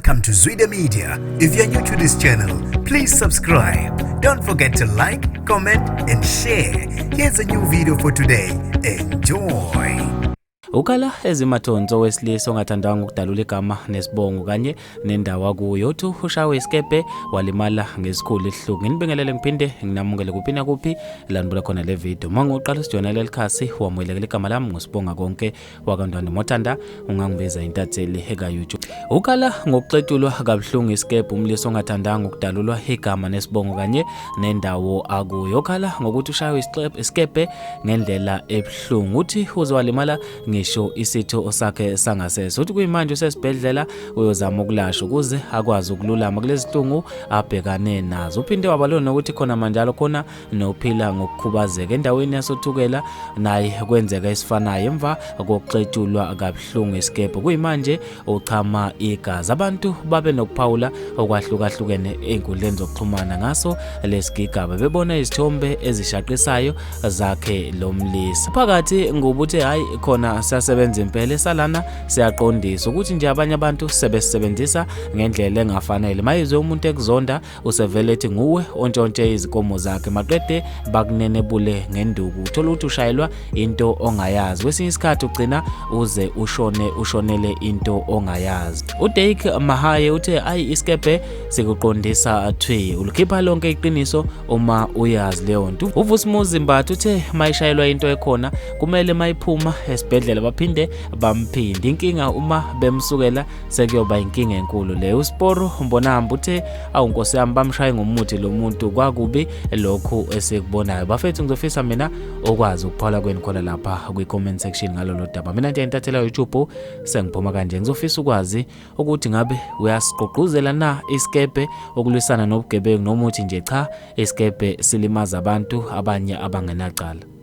Welcome to Zwide Media. If you're new to this channel, please subscribe. Don't forget to like, comment and share. Here's a new video for today. Enjoy. Ukala ezimathonzo wesilisa ongathandanga ukudalula igama nesibongo kanye nendawo kuyo uthi oshaywe isikebhe walimala ngesikhulu ihluku. Ngibingelele ngiphinde nginamukele kuphina kuphi landbula khona le video. Mangoqala sijona leli khasi wamwelekela igama lami ngosibonga konke wakantwana mothanda ungangiveza intatheli eka YouTube. Ukala ngokuxetulwa kabuhlungu isikebhe umlisa ongathandanga ukudalulwa igama nesibongo kanye nendawo akuyo. Ukala ngokuthi ushaywe isikebhe ngendlela ebuhlungu uthi uzowalimala ngisho isitho sakhe sangasese uthi kuyimanje usesibhedlela uyozama ukulashwa ukuze akwazi ukululama kulezi hlungu abhekane nazo. Uphinde wabalona ukuthi khona manjalo khona nophila ngokukhubazeka endaweni yasothukela naye kwenzeka isifanayo emva kokuxetshulwa kabuhlungu isikebhe. Kuyimanje uchama igazi abantu babe nokuphawula okwahlukahlukene einkundleni zokuxhumana ngaso lesigigaba bebona izithombe ezishaqisayo zakhe lomlisa. Phakathi ngobuthi hayi khona sasebenza impela salana siyaqondisa ukuthi nje abanye abantu sebesebenzisa ngendlela engafanele. Mayizwe umuntu ekuzonda usevele ethi nguwe ontshontshe izikomo zakhe maqede bakunenebule ngenduku uthola ukuthi ushayelwa into ongayazi. Kwesinye isikhathi ugcina uze ushonele into ongayazi. uDake Mahaye uthe ayi isikebhe sikuqondisa athi ulikhipha lonke iqiniso uma uyazi leyo nto. uVusimuzi Mbatha uthe mayishayelwa into ekhona kumele mayiphuma esibhedlela baphinde bamphinde. Inkinga uma bemsukela sekuyoba inkinga enkulu le. uSporo Mbonamba uthe awunkosi yami bamshaye ngomuthi lo muntu kwakubi lokho esikubonayo. Bafethu ngizofisa mina okwazi ukuphawula kweni khona lapha kwi-comment section ngalolu daba. Mina nje intathela YouTube sengiphuma kanje ngizofisa ukwazi ukuthi ngabe uyasiqoquzela na isikebhe okulwisana nobugebengu noma uthi nje cha isikebhe silimaza abantu abanye abangenacala.